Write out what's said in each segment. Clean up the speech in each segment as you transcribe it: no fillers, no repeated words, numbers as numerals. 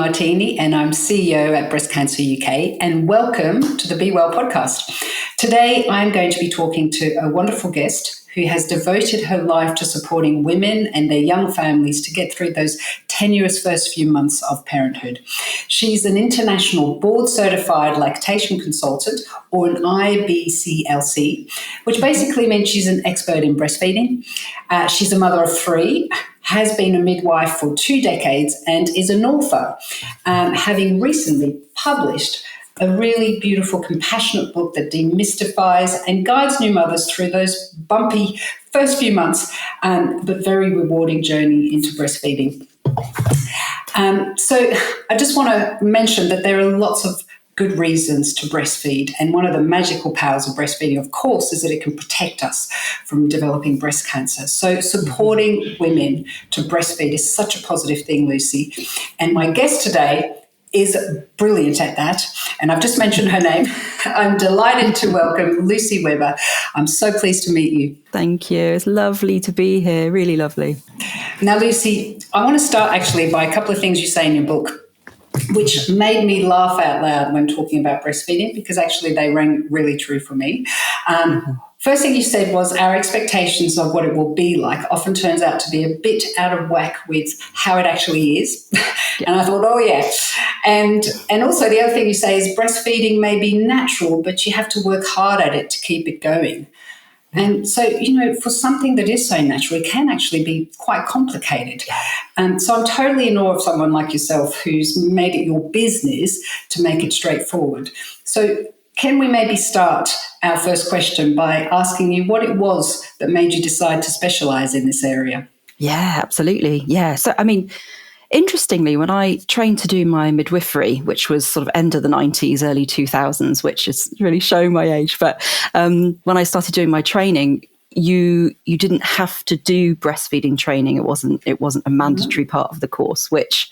Martini, and I'm CEO at Breast Cancer UK, and welcome to the Be Well podcast. Today, I'm going to be talking to a wonderful guest who has devoted her life to supporting women and their young families to get through those tenuous first few months of parenthood. She's an international Board Certified Lactation Consultant, or an IBCLC, which basically means she's an expert in breastfeeding. She's a mother of three, has been a midwife for 2 decades, and is an author, having recently published a really beautiful, compassionate book that demystifies and guides new mothers through those bumpy first few months, but very rewarding journey into breastfeeding. So I just want to mention that there are lots of good reasons to breastfeed. And one of the magical powers of breastfeeding, of course, is that it can protect us from developing breast cancer. So supporting women to breastfeed is such a positive thing, Lucy. And my guest today is brilliant at that. And I've just mentioned her name. I'm delighted to welcome Lucy Webber. I'm so pleased to meet you. Thank you. It's lovely to be here. Really lovely. Now, Lucy, I want to start actually by a couple of things you say in your book, which made me laugh out loud when talking about breastfeeding, because actually they rang really true for me. First thing you said was our expectations of what it will be like often turns out to be a bit out of whack with how it actually is. Yeah. And I thought, oh, yeah. And also the other thing you say is breastfeeding may be natural, but you have to work hard at it to keep it going. And so, for something that is so natural, it can actually be quite complicated. And so I'm totally in awe of someone like yourself who's made it your business to make it straightforward. So can we maybe start our first question by asking you what it was that made you decide to specialise in this area? Yeah, absolutely. Yeah. So, interestingly, when I trained to do my midwifery, which was sort of end of the 90s, early 2000s, which is really showing my age, but when I started doing my training, you didn't have to do breastfeeding training. It wasn't a mandatory part of the course, which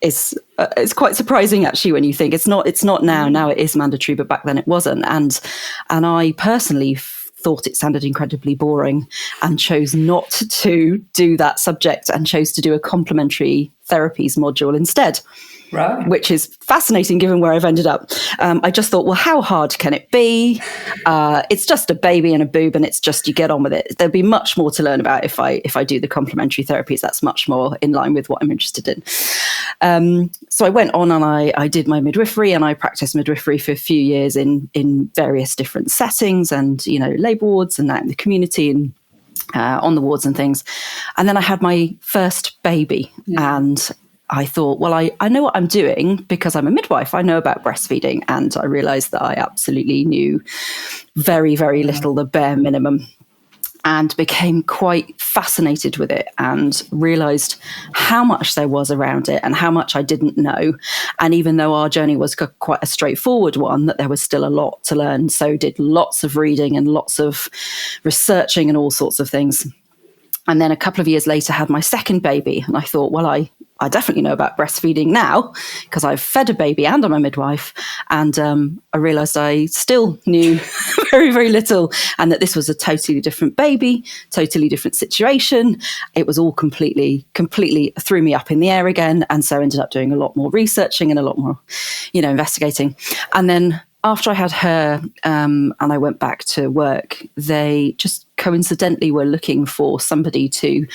is it's quite surprising actually when you think it's not now. Now it is mandatory, but back then it wasn't. And I personally thought it sounded incredibly boring and chose not to do that subject and chose to do a complementary therapies module instead. Right. Which is fascinating given where I've ended up. I just thought, well, how hard can it be? It's just a baby and a boob, and it's just you get on with it. There'll be much more to learn about if I do the complementary therapies. That's much more in line with what I'm interested in. So I went on and I did my midwifery, and I practiced midwifery for a few years in various different settings, and labour wards and out in the community and on the wards and things. And then I had my first baby, and I thought, well, I know what I'm doing because I'm a midwife. I know about breastfeeding, and I realised that I absolutely knew very, very little, the bare minimum, and became quite fascinated with it and realised how much there was around it and how much I didn't know. And even though our journey was quite a straightforward one, that there was still a lot to learn. So did lots of reading and lots of researching and all sorts of things. And then a couple of years later had my second baby, and I thought, well, I definitely know about breastfeeding now because I've fed a baby and I'm a midwife. And I realised I still knew very, very little, and that this was a totally different baby, totally different situation. It was all completely threw me up in the air again. And so I ended up doing a lot more researching and a lot more, investigating. And then after I had her and I went back to work, they just coincidentally were looking for somebody to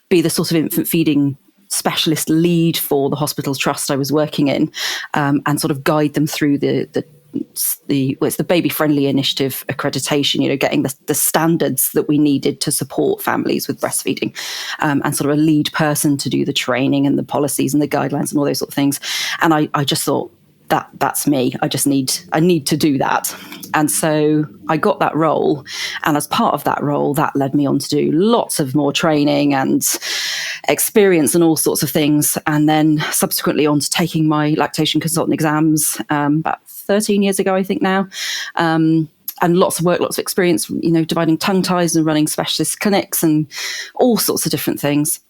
be the sort of infant feeding specialist lead for the hospital trust I was working in, and sort of guide them through it's the baby friendly initiative accreditation, getting the standards that we needed to support families with breastfeeding, and sort of a lead person to do the training and the policies and the guidelines and all those sort of things. And I just thought, that's me. I need to do that. And so I got that role. And as part of that role, that led me on to do lots of more training and experience and all sorts of things. And then subsequently on to taking my lactation consultant exams about 13 years ago, I think now. And lots of work, lots of experience, dividing tongue ties and running specialist clinics and all sorts of different things.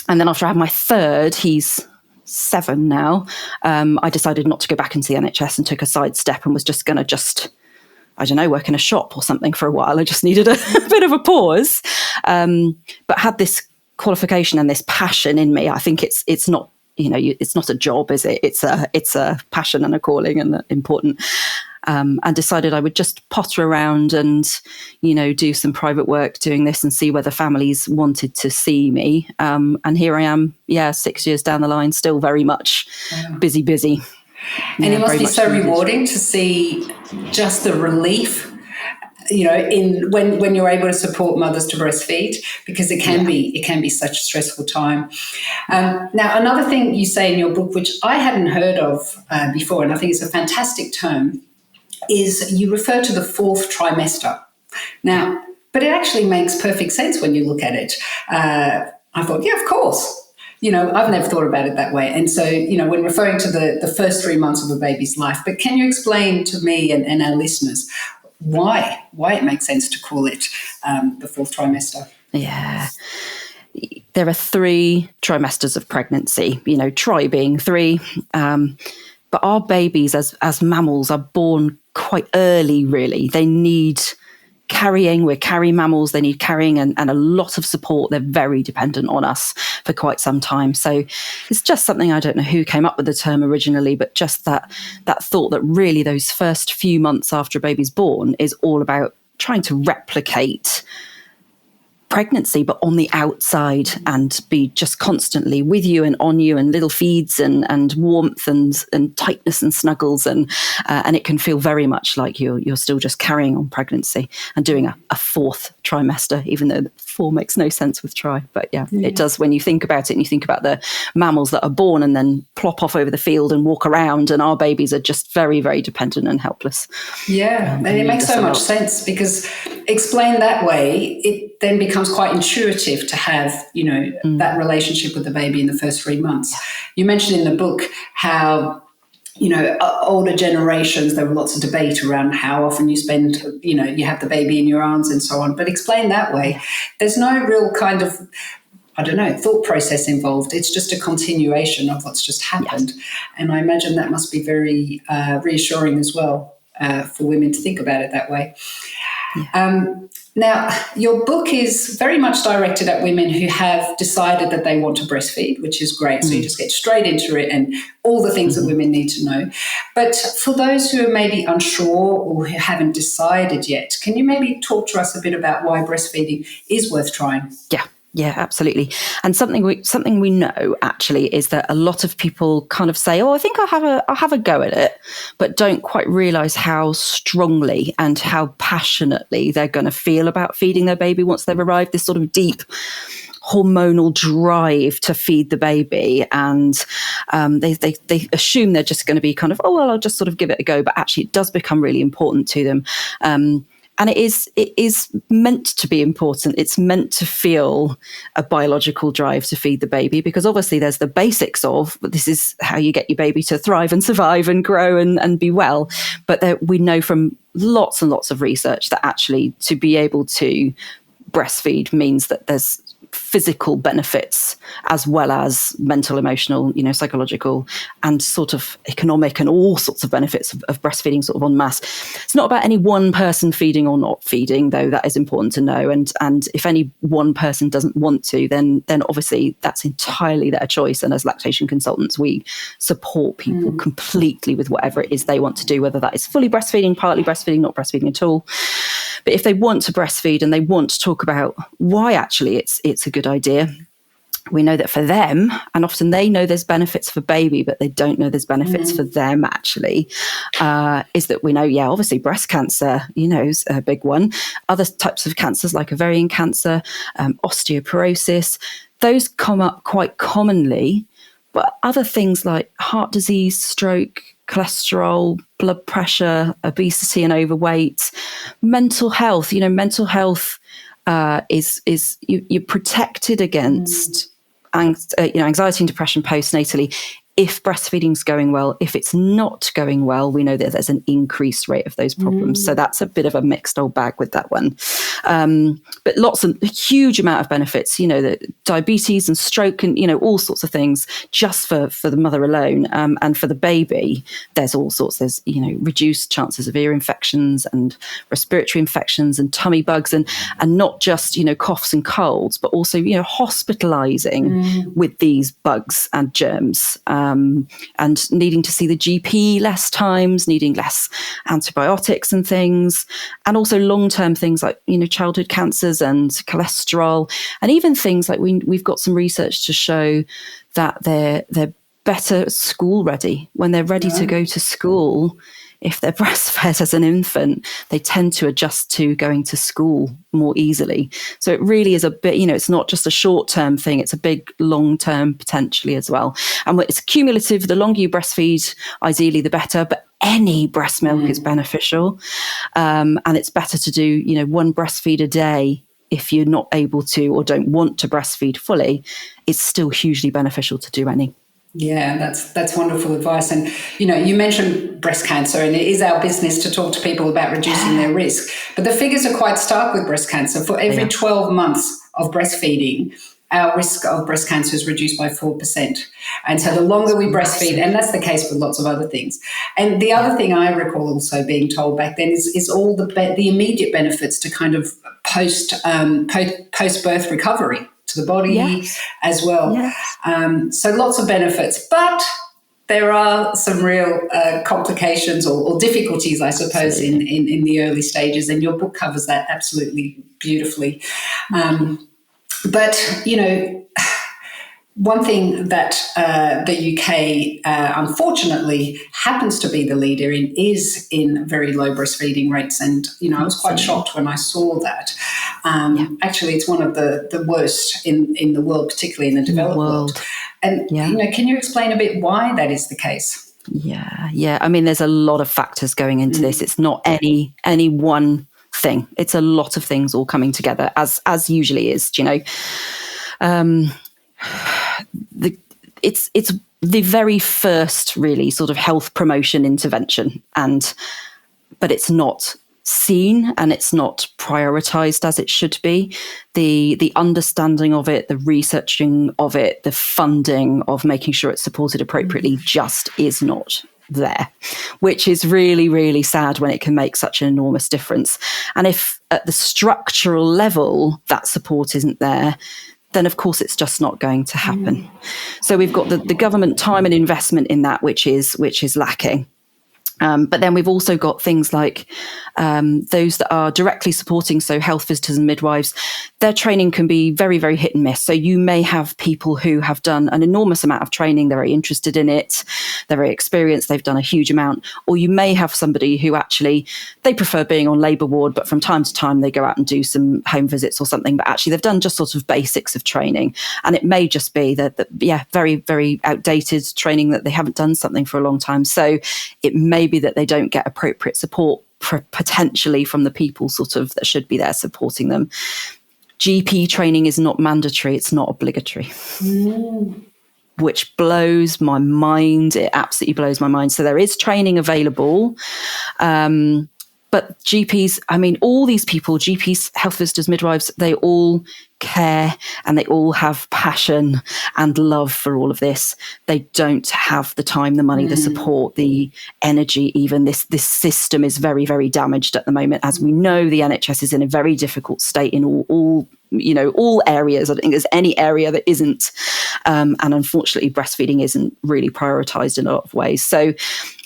And then after I had my third, he's 7 now, I decided not to go back into the NHS and took a sidestep and was just going to work in a shop or something for a while. I just needed a bit of a pause, but had this qualification and this passion in me. I think it's not it's not a job, is it? It's a passion and a calling and important. And decided I would just potter around and, do some private work doing this and see whether families wanted to see me. And here I am, 6 years down the line, still very much busy. And it must be so rewarding to see just the relief, in when you're able to support mothers to breastfeed, because it can be such a stressful time. Now, another thing you say in your book, which I hadn't heard of before, and I think it's a fantastic term, is you refer to the fourth trimester. Now, but it actually makes perfect sense when you look at it. I thought, of course. I've never thought about it that way. And so, when referring to the first 3 months of a baby's life, but can you explain to me and our listeners why it makes sense to call it the fourth trimester? Yeah. There are 3 trimesters of pregnancy, tri being 3. But our babies as mammals are born quite early, really. They need carrying. We're carry mammals. They need carrying and a lot of support. They're very dependent on us for quite some time. So it's just something, I don't know who came up with the term originally, but just that thought that really those first few months after a baby's born is all about trying to replicate pregnancy, but on the outside, and be just constantly with you and on you, and little feeds and warmth and tightness and snuggles, and it can feel very much like you're still just carrying on pregnancy and doing a fourth trimester, even though 4 makes no sense with tri. But it does when you think about it, and you think about the mammals that are born and then plop off over the field and walk around, and our babies are just very, very dependent and helpless. And it makes so much sense, because explained that way, it then becomes quite intuitive to have, that relationship with the baby in the first 3 months. You mentioned in the book how, older generations, there were lots of debate around how often you spend, you have the baby in your arms and so on. But explained that way, there's no real kind of, thought process involved. It's just a continuation of what's just happened. And I imagine that must be very reassuring as well for women to think about it that way. Now, your book is very much directed at women who have decided that they want to breastfeed, which is great. So you just get straight into it and all the things that women need to know. But for those who are maybe unsure or who haven't decided yet, can you maybe talk to us a bit about why breastfeeding is worth trying? Yeah, absolutely. And something we know actually is that a lot of people kind of say, "Oh, I think I'll have a go at it," but don't quite realise how strongly and how passionately they're going to feel about feeding their baby once they've arrived. This sort of deep hormonal drive to feed the baby, and they assume they're just going to be kind of, "Oh, well, I'll just sort of give it a go," but actually it does become really important to them. And it is meant to be important. It's meant to feel a biological drive to feed the baby, because obviously there's the basics of, this is how you get your baby to thrive and survive and grow and be well. But we know from lots and lots of research that actually to be able to breastfeed means that there's physical benefits as well as mental, emotional, psychological, and sort of economic, and all sorts of benefits of breastfeeding sort of en masse. It's not about any one person feeding or not feeding, though that is important to know. And if any one person doesn't want to, then obviously that's entirely their choice. And as lactation consultants, we support people completely with whatever it is they want to do, whether that is fully breastfeeding, partly breastfeeding, not breastfeeding at all. But if they want to breastfeed and they want to talk about why actually it's a good idea, we know that for them, and often they know there's benefits for baby, but they don't know there's benefits for them actually, is that we know, obviously breast cancer, is a big one. Other types of cancers like ovarian cancer, osteoporosis, those come up quite commonly. But other things like heart disease, stroke, cholesterol, blood pressure, obesity and overweight, mental health, mental health is you're protected against anxiety and depression postnatally if breastfeeding's going well. If it's not going well, we know that there's an increased rate of those problems. So that's a bit of a mixed old bag with that one. But a huge amount of benefits, the diabetes and stroke and, all sorts of things just for the mother alone. And for the baby, there's all sorts. There's, reduced chances of ear infections and respiratory infections and tummy bugs and not just, coughs and colds, but also, hospitalizing with these bugs and germs, and needing to see the GP less times, needing less antibiotics and things, and also long-term things like, childhood cancers and cholesterol, and even things like we've got some research to show that they're better school ready when they're ready to go to school. If they're breastfed as an infant, they tend to adjust to going to school more easily. So it really is a bit, it's not just a short-term thing, it's a big long-term potentially as well. And it's cumulative. The longer you breastfeed, ideally the better, but any breast milk is beneficial. And it's better to do, one breastfeed a day if you're not able to or don't want to breastfeed fully. It's still hugely beneficial to do any. Yeah, that's wonderful advice. And, you mentioned breast cancer, and it is our business to talk to people about reducing their risk. But the figures are quite stark with breast cancer. For every 12 months of breastfeeding, our risk of breast cancer is reduced by 4%. And so the longer we breastfeed, and that's the case with lots of other things. And the other thing I recall also being told back then is all the immediate benefits to kind of post-birth recovery to the body as well. Yes. So lots of benefits, but there are some real complications or difficulties, I suppose, in the early stages, and your book covers that absolutely beautifully. But, one thing that the UK, unfortunately, happens to be the leader in is in very low breastfeeding rates. And, I was quite shocked when I saw that. Actually, it's one of the worst in the world, particularly in the developed world. And, can you explain a bit why that is the case? Yeah. I mean, there's a lot of factors going into this. It's not any one thing. It's a lot of things all coming together, as usually is, it's the very first really sort of health promotion intervention, but it's not seen and it's not prioritized as it should be. The understanding of it, the researching of it, the funding of making sure it's supported appropriately just is not there, which is really, really sad when it can make such an enormous difference. And if at the structural level that support isn't there, then of course it's just not going to happen. So we've got the government time and investment in that, which is lacking. But then we've also got things like those that are directly supporting, so health visitors and midwives, their training can be very, very hit and miss. So you may have people who have done an enormous amount of training, they're very interested in it, they're very experienced, they've done a huge amount. Or you may have somebody who actually, they prefer being on labour ward, but from time to time they go out and do some home visits or something, but actually they've done just sort of basics of training. And it may just be that very, very outdated training, that they haven't done something for a long time. So it may be that they don't get appropriate support potentially from the people sort of that should be there supporting them. GP training is not mandatory, it's not obligatory, which blows my mind. It absolutely blows my mind. So there is training available, but GPs, I mean, all these people, GPs, health visitors, midwives, they all care and they all have passion and love for all of this. They don't have the time, the money, the support, the energy even. This system is very, very damaged at the moment. As we know, the NHS is in a very difficult state in all areas. I don't think there's any area that isn't. And unfortunately, breastfeeding isn't really prioritised in a lot of ways. So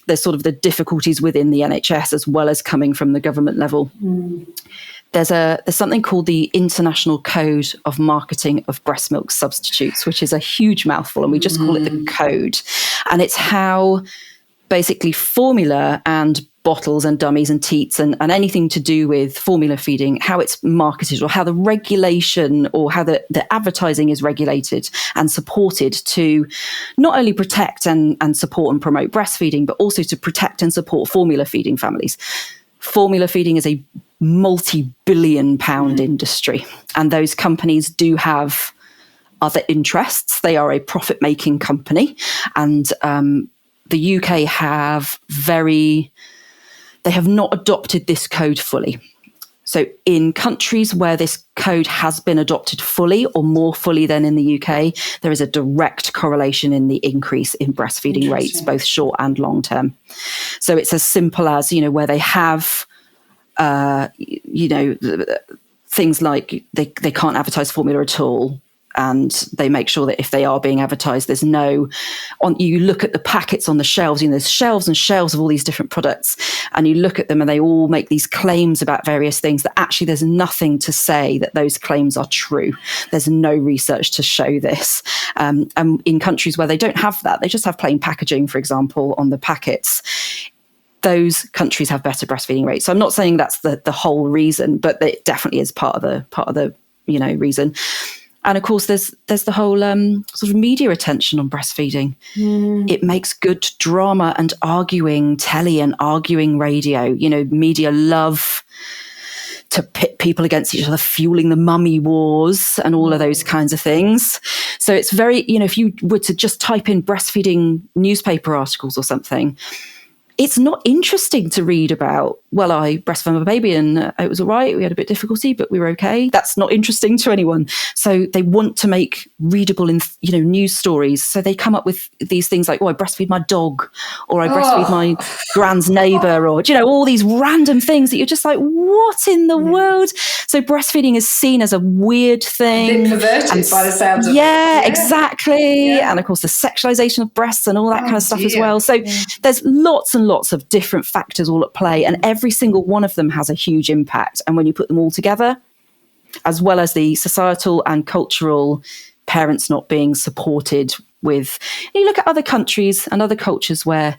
there's sort of the difficulties within the NHS as well as coming from the government level. There's something called the International Code of Marketing of Breast Milk Substitutes, which is a huge mouthful, and we just call it the code. And it's how basically formula and bottles and dummies and teats and anything to do with formula feeding, how it's marketed or how the regulation or how the advertising is regulated and supported to not only protect and support and promote breastfeeding, but also to protect and support formula feeding families. Formula feeding is a multi-billion-pound industry, and those companies do have other interests. They are a profit-making company, and the UK they have not adopted this code fully. So in countries where this code has been adopted fully or more fully than in the UK, there is a direct correlation in the increase in breastfeeding rates, both short and long term. So it's as simple as, where they have, things like they can't advertise formula at all. And they make sure that if they are being advertised, there's you look at the packets on the shelves, there's shelves and shelves of all these different products, and you look at them and they all make these claims about various things that actually there's nothing to say that those claims are true. There's no research to show this. And in countries where they don't have that, they just have plain packaging, for example, on the packets, those countries have better breastfeeding rates. So I'm not saying that's the whole reason, but it definitely is part of the reason. And of course, there's the whole sort of media attention on breastfeeding. It makes good drama and arguing telly and arguing radio. Media love to pit people against each other, fueling the mummy wars and all of those kinds of things. So it's very, if you were to just type in breastfeeding newspaper articles or something, it's not interesting to read about, well, I breastfed my baby and it was all right. We had a bit of difficulty, but we were okay. That's not interesting to anyone. So they want to make readable, news stories. So they come up with these things like, I breastfeed my dog, or I breastfeed my grand's neighbour, or, all these random things that you're just like, what in the world? So breastfeeding is seen as a weird thing. A bit perverted by the sounds of it. Yeah, exactly. Yeah. And of course, the sexualization of breasts and all that kind of stuff as well. So there's lots and lots of different factors all at play, and every single one of them has a huge impact. And when you put them all together, as well as the societal and cultural parents not being supported with, you look at other countries and other cultures where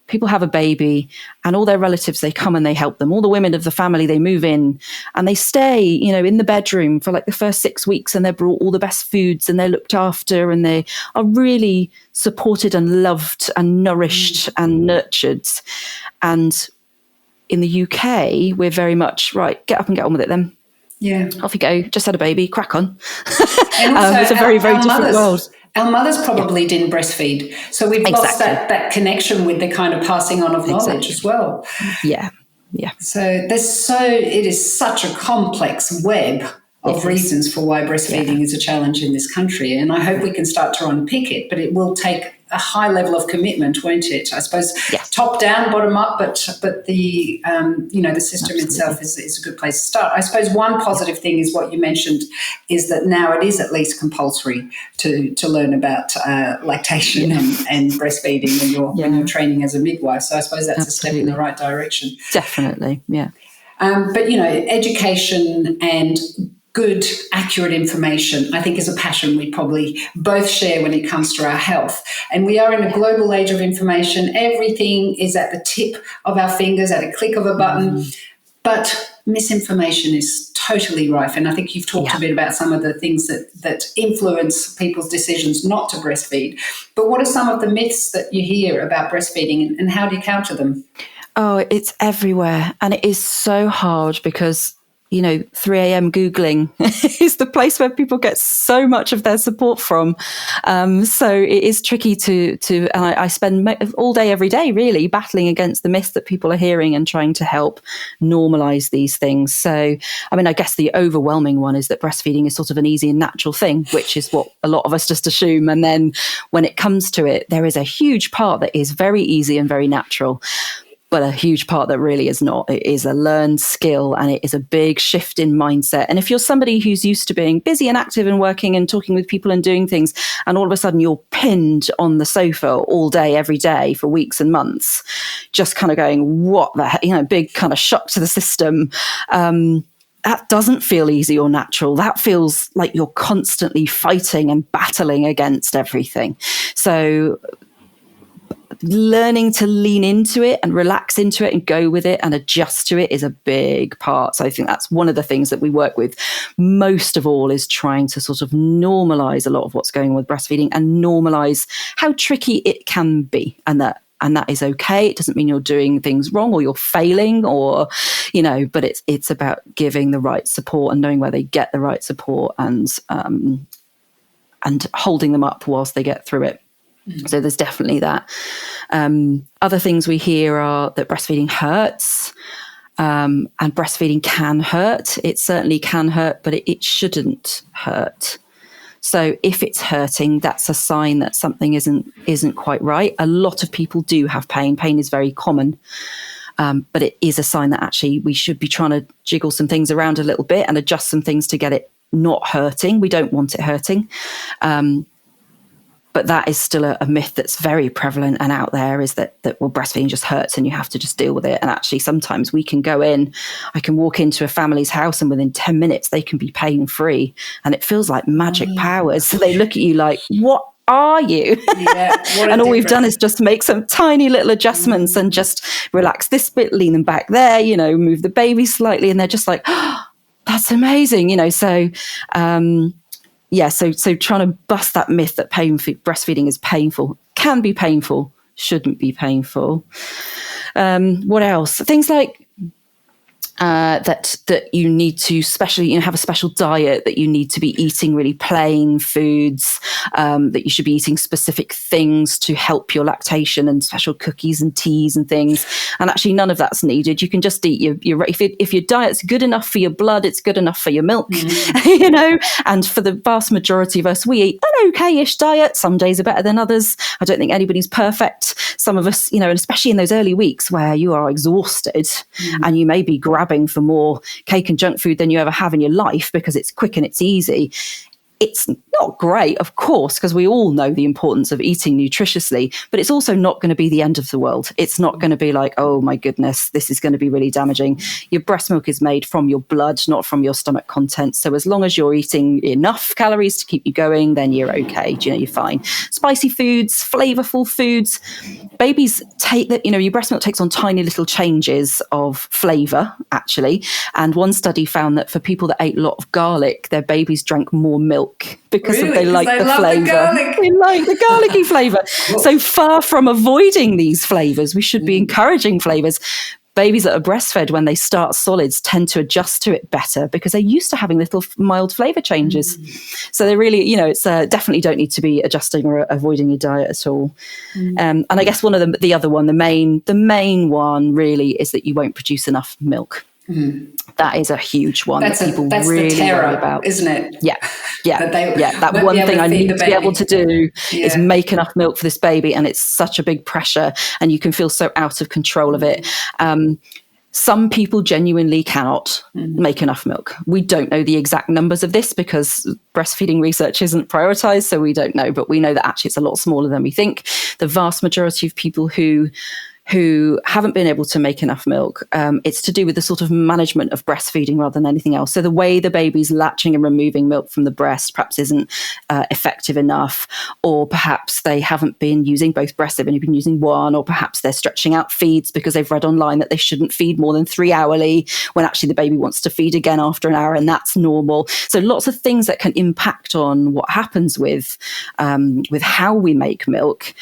people have a baby and all their relatives, they come and they help them. All the women of the family, they move in and they stay, in the bedroom for like the first 6 weeks, and they're brought all the best foods and they're looked after and they are really supported and loved and nourished and nurtured. And in the UK, we're very much, right, get up and get on with it then. Yeah. Off you go. Just had a baby, crack on. And also, it's a very, very different world. Our mothers probably didn't breastfeed. So we've lost that connection with the kind of passing on of knowledge as well. Yeah. Yeah. So it is such a complex web of reasons for why breastfeeding is a challenge in this country. And I hope we can start to unpick it, but it will take a high level of commitment, won't it? I suppose top down, bottom up, but the the system itself is a good place to start. I suppose one positive thing is what you mentioned, is that now it is at least compulsory to learn about lactation and breastfeeding when you're training as a midwife. So I suppose that's a step in the right direction. Definitely, yeah. But education and good, accurate information, I think, is a passion we probably both share when it comes to our health. And we are in a global age of information. Everything is at the tip of our fingers, at a click of a button. But misinformation is totally rife. And I think you've talked a bit about some of the things that influence people's decisions not to breastfeed. But what are some of the myths that you hear about breastfeeding, and how do you counter them? Oh, it's everywhere. And it is so hard because 3 a.m. Googling is the place where people get so much of their support from. So it is tricky and I spend all day, every day, really battling against the myths that people are hearing and trying to help normalize these things. So, I guess the overwhelming one is that breastfeeding is sort of an easy and natural thing, which is what a lot of us just assume. And then when it comes to it, there is a huge part that is very easy and very natural, but a huge part that really is not. It is a learned skill, and it is a big shift in mindset. And if you're somebody who's used to being busy and active and working and talking with people and doing things, and all of a sudden you're pinned on the sofa all day, every day for weeks and months, just kind of going, what the heck, big kind of shock to the system. That doesn't feel easy or natural. That feels like you're constantly fighting and battling against everything. So learning to lean into it and relax into it and go with it and adjust to it is a big part. So I think that's one of the things that we work with most of all, is trying to sort of normalize a lot of what's going on with breastfeeding and normalize how tricky it can be, and that is okay. It doesn't mean you're doing things wrong or you're failing, or but it's about giving the right support and knowing where they get the right support, and and holding them up whilst they get through it. So there's definitely that. Other things we hear are that breastfeeding hurts, and breastfeeding can hurt. It certainly can hurt, but it shouldn't hurt. So if it's hurting, that's a sign that something isn't quite right. A lot of people do have pain. Pain is very common. But it is a sign that actually we should be trying to jiggle some things around a little bit and adjust some things to get it not hurting. We don't want it hurting. But that is still a myth that's very prevalent and out there, is that well, breastfeeding just hurts and you have to just deal with it. And actually, sometimes I can walk into a family's house and within 10 minutes, they can be pain-free. And it feels like magic powers. So they look at you like, what are you? Yeah, and all we've done is just make some tiny little adjustments and just relax this bit, lean them back there, move the baby slightly. And they're just like, oh, that's amazing. So, so trying to bust that myth that breastfeeding is painful. Can be painful, shouldn't be painful. What else? Things like that you need to have a special diet, that you need to be eating really plain foods, that you should be eating specific things to help your lactation, and special cookies and teas and things. And actually none of that's needed. You can just eat if your diet's good enough for your blood, it's good enough for your milk, and for the vast majority of us, we eat an okay-ish diet. Some days are better than others. I don't think anybody's perfect. Some of us, and especially in those early weeks where you are exhausted and you may be grabbing for more cake and junk food than you ever have in your life because it's quick and it's easy. It's not great, of course, because we all know the importance of eating nutritiously, but it's also not going to be the end of the world. It's not going to be like, oh my goodness, this is going to be really damaging. Your breast milk is made from your blood, not from your stomach contents. So as long as you're eating enough calories to keep you going, then you're okay. You're fine. Spicy foods, flavorful foods. Babies take that, your breast milk takes on tiny little changes of flavor, actually. And one study found that for people that ate a lot of garlic, their babies drank more milk because they like the flavor. They like the garlicky flavor. So far from avoiding these flavors, we should be encouraging flavors. Babies that are breastfed, when they start solids, tend to adjust to it better because they're used to having little mild flavor changes. So they really, it's definitely don't need to be adjusting or avoiding your diet at all. And I guess one of the other one, the main one really is that you won't produce enough milk. That is a huge one that people really worry about, isn't it? Yeah. That one thing I need to be able to do is make enough milk for this baby, and it's such a big pressure, and you can feel so out of control of it. Some people genuinely cannot make enough milk. We don't know the exact numbers of this because breastfeeding research isn't prioritized, so we don't know. But we know that actually it's a lot smaller than we think. The vast majority of people who haven't been able to make enough milk, it's to do with the sort of management of breastfeeding rather than anything else. So the way the baby's latching and removing milk from the breast perhaps isn't effective enough, or perhaps they haven't been using both breasts, they've only been using one, or perhaps they're stretching out feeds because they've read online that they shouldn't feed more than 3 hourly when actually the baby wants to feed again after an hour, and that's normal. So lots of things that can impact on what happens with how we make milk.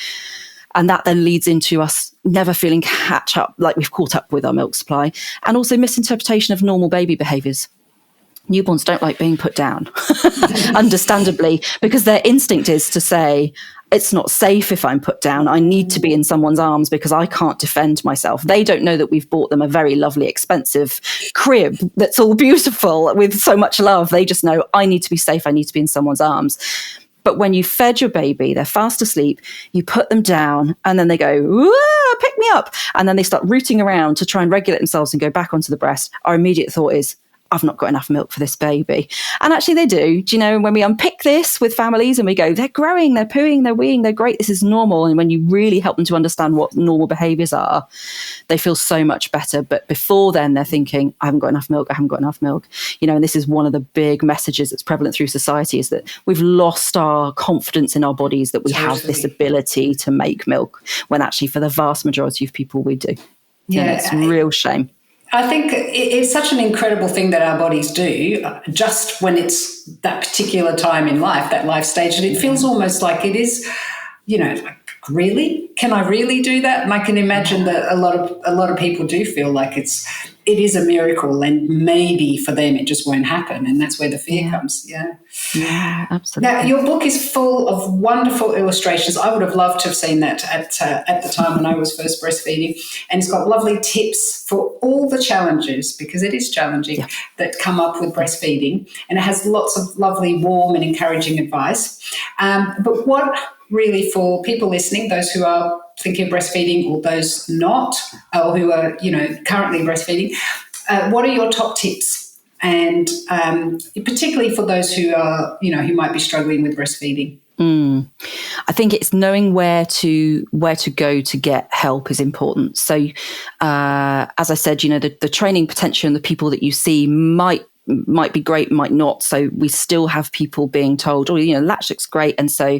And that then leads into us never feeling like we've caught up with our milk supply, and also misinterpretation of normal baby behaviours. Newborns don't like being put down, understandably, because their instinct is to say, it's not safe if I'm put down. I need to be in someone's arms because I can't defend myself. They don't know that we've bought them a very lovely, expensive crib that's all beautiful with so much love. They just know, I need to be safe. I need to be in someone's arms. But when you fed your baby, they're fast asleep, you put them down and then they go, pick me up. And then they start rooting around to try and regulate themselves and go back onto the breast. Our immediate thought is, I've not got enough milk for this baby. And actually they do. Do you know, when we unpick this with families and we go, they're growing, they're pooing, they're weeing, they're great, this is normal. And when you really help them to understand what normal behaviours are, they feel so much better. But before then, they're thinking, I haven't got enough milk, I haven't got enough milk. And this is one of the big messages that's prevalent through society, is that we've lost our confidence in our bodies that we have this ability to make milk, when actually for the vast majority of people we do. Yeah, it's a real shame. I think it's such an incredible thing that our bodies do just when it's that particular time in life, that life stage. And it feels almost like it is, really? Can I really do that? And I can imagine that a lot of people do feel like it is a miracle, and maybe for them it just won't happen, and that's where the fear comes. Yeah, absolutely. Now, your book is full of wonderful illustrations. I would have loved to have seen that at the time when I was first breastfeeding, and it's got lovely tips for all the challenges, because it is challenging, that come up with breastfeeding, and it has lots of lovely, warm and encouraging advice. But what really, for people listening, those who are thinking of breastfeeding or those not, or who are, currently breastfeeding, what are your top tips? And particularly for those who are, who might be struggling with breastfeeding. I think it's knowing where to go to get help is important. So, as I said, the training potential and the people that you see might be great, might not. So we still have people being told, latch looks great, and so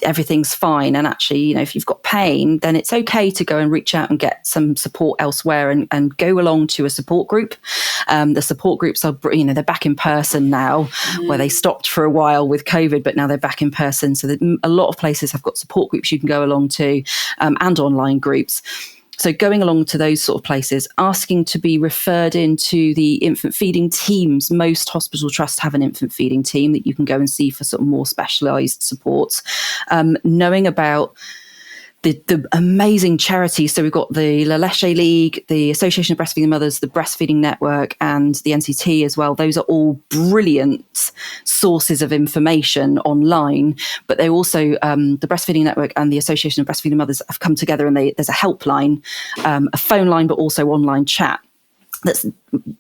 everything's fine. And actually, if you've got pain, then it's okay to go and reach out and get some support elsewhere, and go along to a support group. The support groups are, they're back in person now, where they stopped for a while with COVID, but now they're back in person. So a lot of places have got support groups you can go along to, and online groups. So going along to those sort of places, asking to be referred into the infant feeding teams. Most hospital trusts have an infant feeding team that you can go and see for sort of more specialised support. Knowing about the amazing charities. So we've got the La Leche League, the Association of Breastfeeding Mothers, the Breastfeeding Network, and the NCT as well. Those are all brilliant sources of information online, but they also, the Breastfeeding Network and the Association of Breastfeeding Mothers have come together, and there's a helpline, a phone line, but also online chat. That's,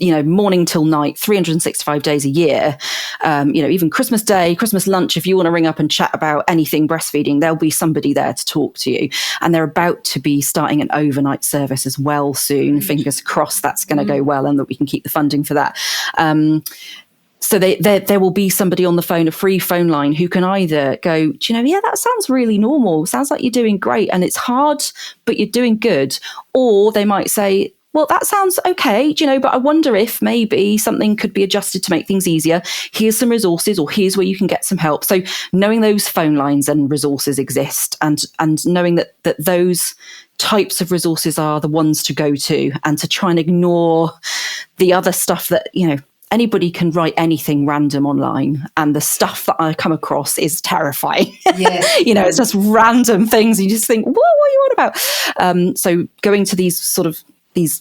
morning till night, 365 days a year. Even Christmas Day, Christmas lunch, if you want to ring up and chat about anything breastfeeding, there'll be somebody there to talk to you. And they're about to be starting an overnight service as well soon. Fingers crossed that's going to go well, and that we can keep the funding for that. So there will be somebody on the phone, a free phone line, who can either go, that sounds really normal. Sounds like you're doing great, and it's hard, but you're doing good. Or they might say, well, that sounds okay, but I wonder if maybe something could be adjusted to make things easier. Here's some resources, or here's where you can get some help. So knowing those phone lines and resources exist, and knowing that those types of resources are the ones to go to, and to try and ignore the other stuff that, anybody can write anything random online, and the stuff that I come across is terrifying. Yes. It's just random things. You just think, what are you on about? So going to these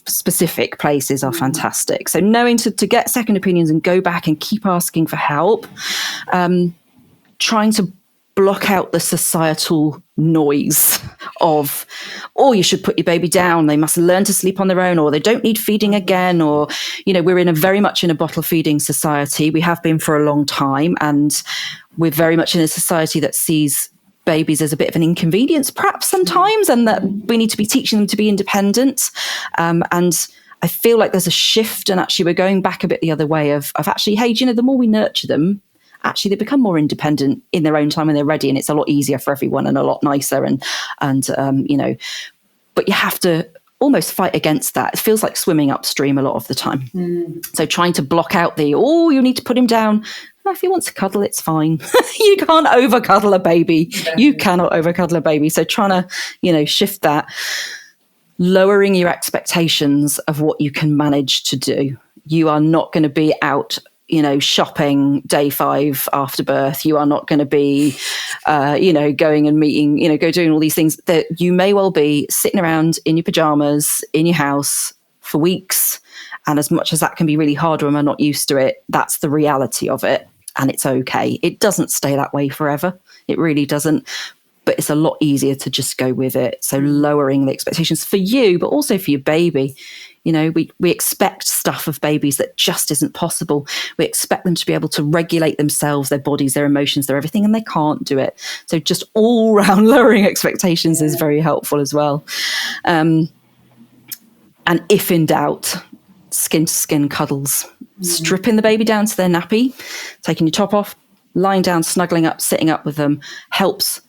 specific places are fantastic. So knowing to get second opinions and go back and keep asking for help, trying to block out the societal noise of, you should put your baby down, they must learn to sleep on their own, or they don't need feeding again, or, we're very much in a bottle feeding society. We have been for a long time, and we're very much in a society that sees babies as a bit of an inconvenience perhaps sometimes, and that we need to be teaching them to be independent. And I feel like there's a shift, and actually we're going back a bit the other way of actually, hey, the more we nurture them, actually they become more independent in their own time when they're ready, and it's a lot easier for everyone and a lot nicer. But you have to almost fight against that. It feels like swimming upstream a lot of the time. So trying to block out you need to put him down. No, if he wants to cuddle, it's fine. You can't over cuddle a baby. You cannot over cuddle a baby. So trying to, shift that, lowering your expectations of what you can manage to do. You are not going to be out, shopping day 5 after birth. You are not going to be, going and meeting, go doing all these things. That you may well be sitting around in your pajamas in your house for weeks. And as much as that can be really hard when we're not used to it, that's the reality of it. And it's okay. It doesn't stay that way forever. It really doesn't. But it's a lot easier to just go with it. So lowering the expectations for you, but also for your baby. We expect stuff of babies that just isn't possible. We expect them to be able to regulate themselves, their bodies, their emotions, their everything, and they can't do it. So just all round lowering expectations is very helpful as well. And if in doubt, skin to skin cuddles, stripping the baby down to their nappy, taking your top off, lying down, snuggling up, sitting up with them helps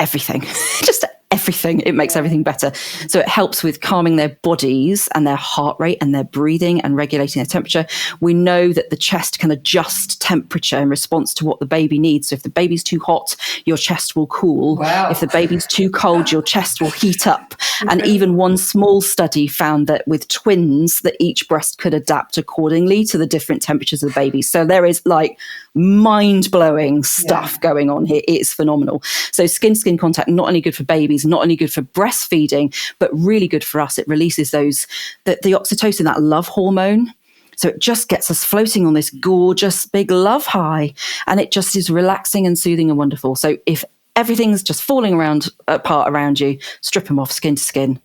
everything. Just everything. It makes everything better. So it helps with calming their bodies and their heart rate and their breathing and regulating their temperature. We know that the chest can adjust temperature in response to what the baby needs. So if the baby's too hot, your chest will cool. Wow. If the baby's too cold, your chest will heat up. And even one small study found that with twins, that each breast could adapt accordingly to the different temperatures of the baby. So there is like mind-blowing stuff going on here. It's phenomenal. So skin-to-skin contact, not only good for babies, not only good for breastfeeding, but really good for us. It releases the oxytocin, that love hormone. So it just gets us floating on this gorgeous big love high, and it just is relaxing and soothing and wonderful. So if everything's just falling apart around you, strip them off skin to skin.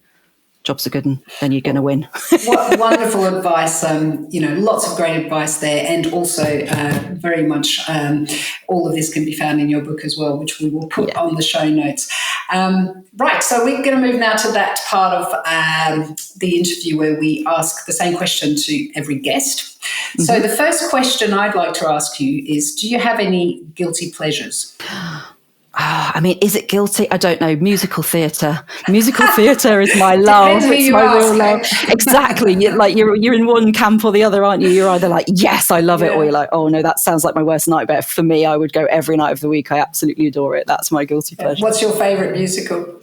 Jobs are good, and then you're going to win. What wonderful advice. Lots of great advice there. And also very much all of this can be found in your book as well, which we will put on the show notes. Right. So we're going to move now to that part of the interview where we ask the same question to every guest. Mm-hmm. So the first question I'd like to ask you is, do you have any guilty pleasures? I mean, is it guilty? I don't know. Musical theatre. Musical theatre is my love. It's my real love. Exactly. You're in one camp or the other, aren't you? You're either like, yes, I love it, or you're like, oh no, that sounds like my worst nightmare. For me, I would go every night of the week. I absolutely adore it. That's my guilty pleasure. What's your favourite musical?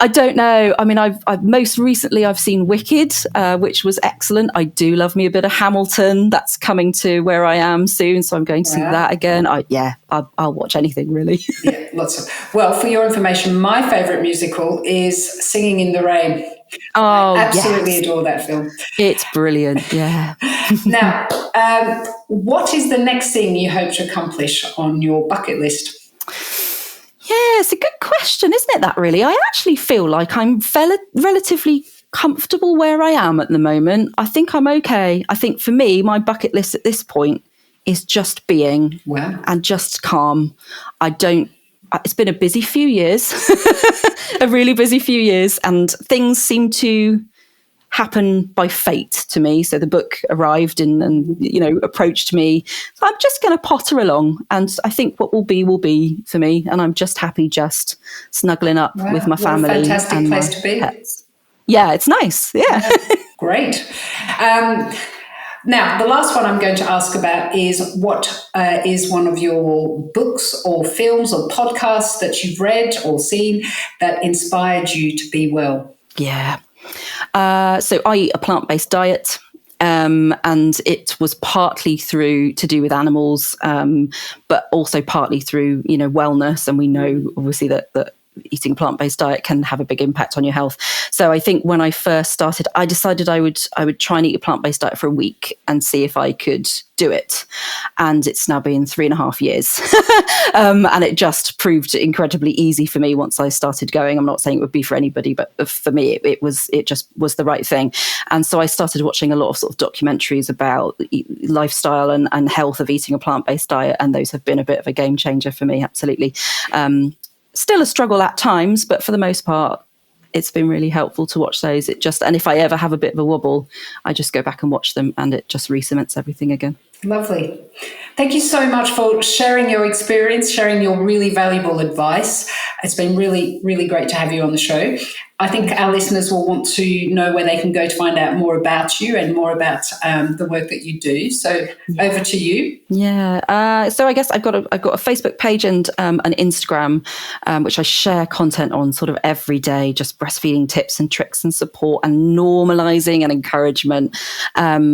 I don't know. I mean, I've most recently I've seen Wicked, which was excellent. I do love me a bit of Hamilton. That's coming to where I am soon, so I'm going to see that again. I'll watch anything really. Yeah, well, for your information, my favourite musical is Singing in the Rain. Oh, I absolutely adore that film. It's brilliant. Yeah. Now, what is the next thing you hope to accomplish on your bucket list? Yeah, it's a good question, isn't it, that really? I actually feel like I'm relatively comfortable where I am at the moment. I think I'm okay. I think for me, my bucket list at this point is just being and just calm. It's been a busy few years, a really busy few years, and things seem to happen by fate to me. So the book arrived and approached me. So I'm just going to potter along, and I think what will be for me. And I'm just happy, just snuggling up with my family. What a fantastic place to be. Pets. Yeah, it's nice. Yeah. Great. Now, the last one I'm going to ask about is what is one of your books or films or podcasts that you've read or seen that inspired you to be well? Yeah. So I eat a plant-based diet, and it was partly to do with animals, but also partly through, wellness. And we know obviously that eating a plant-based diet can have a big impact on your health. So I think when I first started, I decided I would try and eat a plant-based diet for a week and see if I could do it. And it's now been 3.5 years. And it just proved incredibly easy for me once I started going. I'm not saying it would be for anybody, but for me, it just was the right thing. And so I started watching a lot of sort of documentaries about lifestyle and health of eating a plant-based diet. And those have been a bit of a game changer for me. Absolutely. Still a struggle at times, but for the most part, it's been really helpful to watch those. And if I ever have a bit of a wobble, I just go back and watch them, and it just re-cements everything again. Lovely. Thank you so much for sharing your experience, sharing your really valuable advice. It's been really, really great to have you on the show. I think our listeners will want to know where they can go to find out more about you and more about the work that you do. So over to you. Yeah. So I guess I've got a Facebook page and an Instagram, which I share content on sort of every day, just breastfeeding tips and tricks and support and normalizing and encouragement,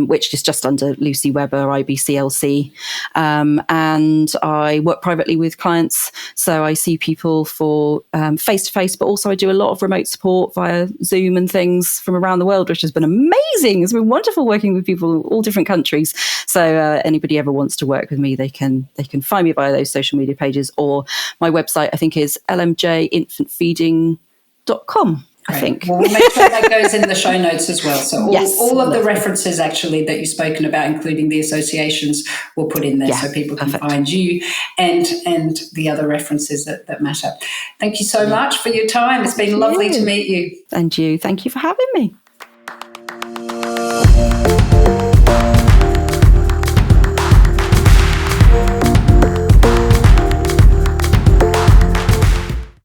which is just under Lucy Webber, IBCLC. And I work privately with clients. So I see people for face-to-face, but also I do a lot of remote support via Zoom and things from around the world, which has been amazing. It's been wonderful working with people in all different countries. So anybody ever wants to work with me, they can find me via those social media pages, or my website, I think, is lmjinfantfeeding.com. I think. Well, we'll make sure that goes in the show notes as well. So all of the references actually that you've spoken about, including the associations, we'll put in there so people can find you and the other references that matter. Thank you so much for your time. It's been lovely to meet you. And you. Thank you for having me.